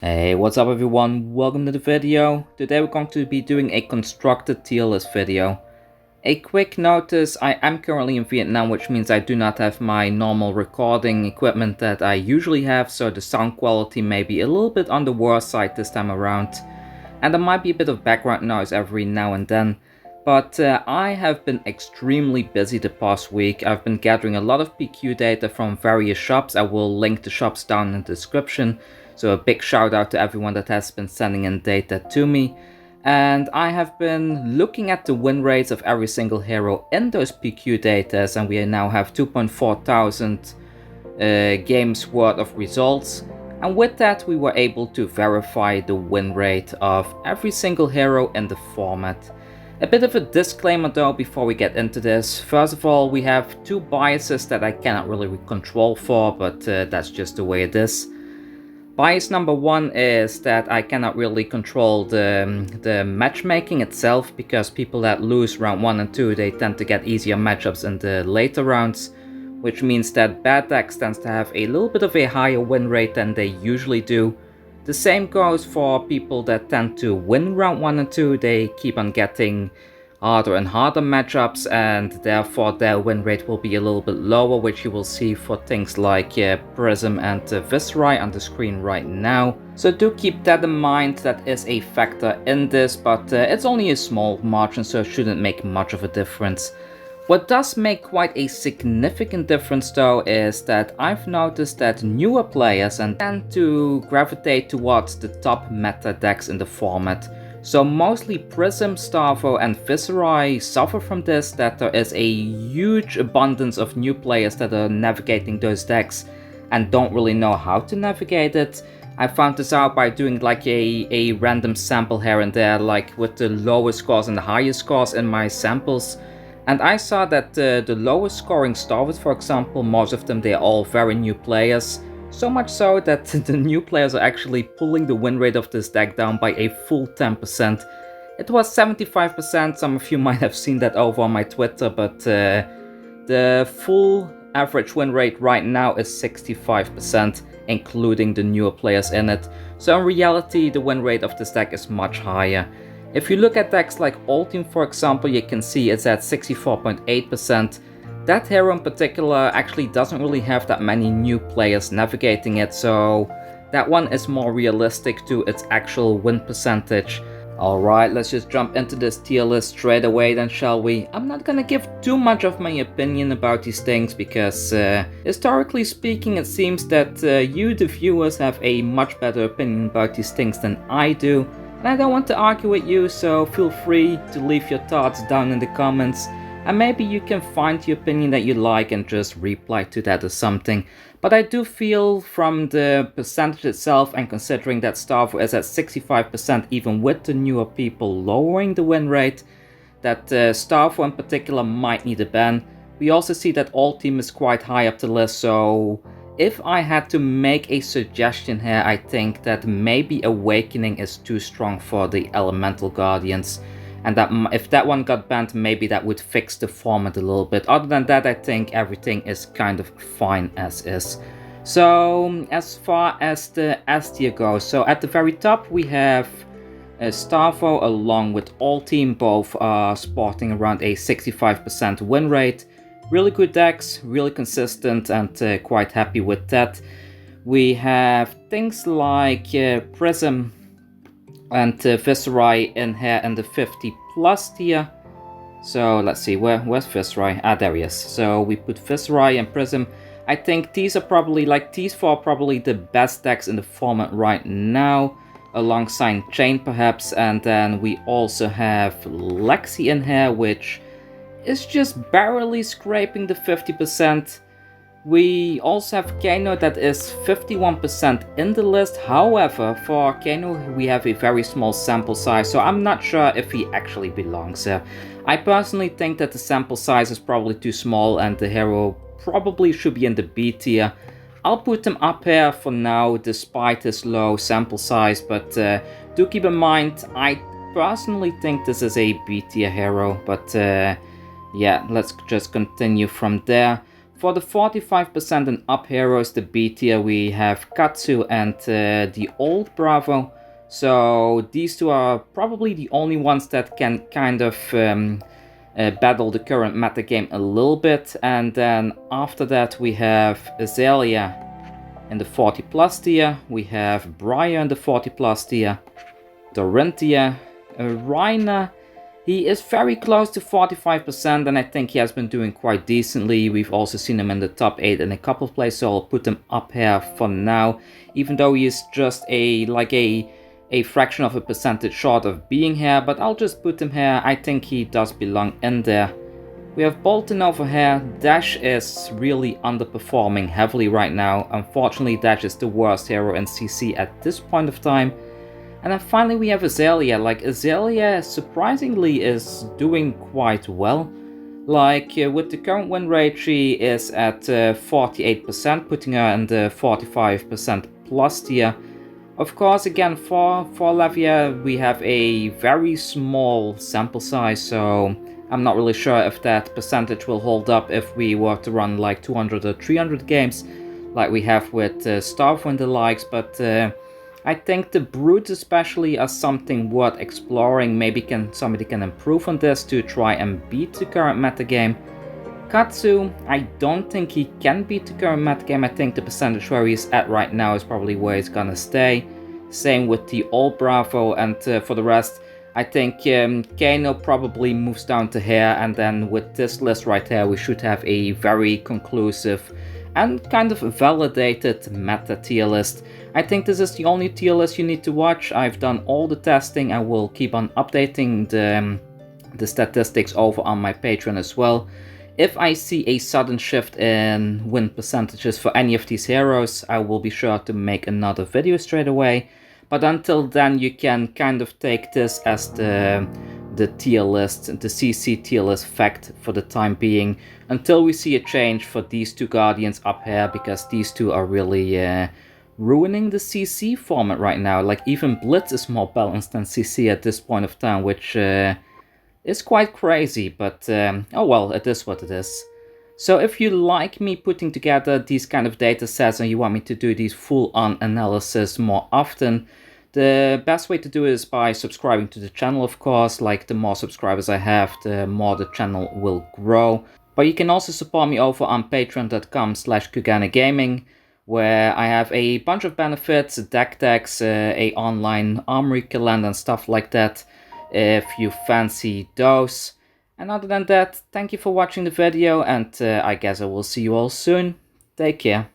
Hey, what's up everyone? Welcome to the video. Today we're going to be doing a constructed tier list video. A quick notice, I am currently in Vietnam, which means I do not have my normal recording equipment that I usually have, so the sound quality may be a little bit on the worse side this time around. And there might be a bit of background noise every now and then. But I have been extremely busy the past week. I've been gathering a lot of PQ data from various shops. I will link the shops down in the description. So a big shout out to everyone that has been sending in data to me. And I have been looking at the win rates of every single hero in those PQ data, and we now have 2.4 thousand games worth of results. And with that we were able to verify the win rate of every single hero in the format. A bit of a disclaimer though before we get into this. First of all, we have two biases that I cannot really control for, but that's just the way it is. Bias number one is that I cannot really control the matchmaking itself, because people that lose round 1 and 2, they tend to get easier matchups in the later rounds, which means that bad decks tends to have a little bit of a higher win rate than they usually do. The same goes for people that tend to win round 1 and 2, they keep on getting harder and harder matchups, and therefore their win rate will be a little bit lower, which you will see for things like Prism and Viserai on the screen right now. So do keep that in mind, that is a factor in this, but it's only a small margin, so it shouldn't make much of a difference. What does make quite a significant difference though is that I've noticed that newer players tend to gravitate towards the top meta decks in the format. So mostly Prism, Starvo and Viserai suffer from this, that there is a huge abundance of new players that are navigating those decks and don't really know how to navigate it. I found this out by doing like a random sample here and there, like with the lowest scores and the highest scores in my samples. And I saw that the lowest scoring Starvos, for example, most of them, they're all very new players. So much so that the new players are actually pulling the win rate of this deck down by a full 10%. It was 75%, some of you might have seen that over on my Twitter, but the full average win rate right now is 65%, including the newer players in it. So in reality, the win rate of this deck is much higher. If you look at decks like Ultim, for example, you can see it's at 64.8%. That hero in particular actually doesn't really have that many new players navigating it, so that one is more realistic to its actual win percentage. Alright, let's just jump into this tier list straight away then, shall we? I'm not gonna give too much of my opinion about these things, because historically speaking it seems that you, the viewers, have a much better opinion about these things than I do. And I don't want to argue with you, so feel free to leave your thoughts down in the comments. And maybe you can find the opinion that you like and just reply to that or something. But I do feel from the percentage itself, and considering that Starvo is at 65% even with the newer people lowering the win rate, that Starvo in particular might need a ban. We also see that Ultim is quite high up the list, so if I had to make a suggestion here, I think that maybe Awakening is too strong for the Elemental Guardians. And that if that one got banned, maybe that would fix the format a little bit. Other than that, I think everything is kind of fine as is. So as far as the S tier goes, so at the very top we have Starvo along with Ultim, both are sporting around a 65% win rate. Really good decks, really consistent, and quite happy with that. We have things like Prism and Viserai in here in the 50 plus tier. So let's see, where's Viserai? Ah, there he is. So we put Viserai and Prism. I think these are probably, like, these four are probably the best decks in the format right now, alongside Chain perhaps. And then we also have Lexi in here, which is just barely scraping the 50%. We also have Kano that is 51% in the list. However, for Kano we have a very small sample size, so I'm not sure if he actually belongs here. I personally think that the sample size is probably too small and the hero probably should be in the B tier. I'll put him up here for now despite his low sample size, but do keep in mind I personally think this is a B tier hero, but yeah, let's just continue from there. For the 45% and up heroes, the B tier, we have Katsu and the old Bravo. So these two are probably the only ones that can kind of battle the current meta game a little bit. And then after that we have Azalea in the 40 plus tier, we have Briar in the 40 plus tier, Dorinthia, Reina. He is very close to 45% and I think he has been doing quite decently. We've also seen him in the top 8 in a couple of places, so I'll put him up here for now. Even though he is just a fraction of a percentage short of being here, but I'll just put him here. I think he does belong in there. We have Bolton over here. Dash is really underperforming heavily right now. Unfortunately, Dash is the worst hero in CC at this point of time. And then finally we have Azalea. Like, Azalea surprisingly is doing quite well. Like, with the current win rate, she is at 48%, putting her in the 45% plus tier. Of course, again, for Levia, we have a very small sample size, so I'm not really sure if that percentage will hold up if we were to run like 200 or 300 games, like we have with Starfwind and the likes, but I think the brutes especially are something worth exploring. Maybe somebody can improve on this to try and beat the current metagame. Katsu, I don't think he can beat the current metagame. I think the percentage where he's at right now is probably where he's gonna stay. Same with the old Bravo, and for the rest, I think Kano probably moves down to here, and then with this list right here, we should have a very conclusive and kind of validated meta tier list. I think this is the only tier list you need to watch. I've done all the testing. I will keep on updating the statistics over on my Patreon as well. If I see a sudden shift in win percentages for any of these heroes, I will be sure to make another video straight away. But until then, you can kind of take this as the tier list, the CC tier list fact for the time being, until we see a change for these two Guardians up here, because these two are really ruining the CC format right now. Like, even Blitz is more balanced than CC at this point of time, which is quite crazy, but oh well, it is what it is. So if you like me putting together these kind of data sets and you want me to do these full-on analysis more often, the best way to do it is by subscribing to the channel, of course. Like, the more subscribers I have, the more the channel will grow. But you can also support me over on patreon.com/Kugane Gaming, where I have a bunch of benefits, deck decks, a online armory calendar and stuff like that, if you fancy those. And other than that, thank you for watching the video, and I guess I will see you all soon. Take care.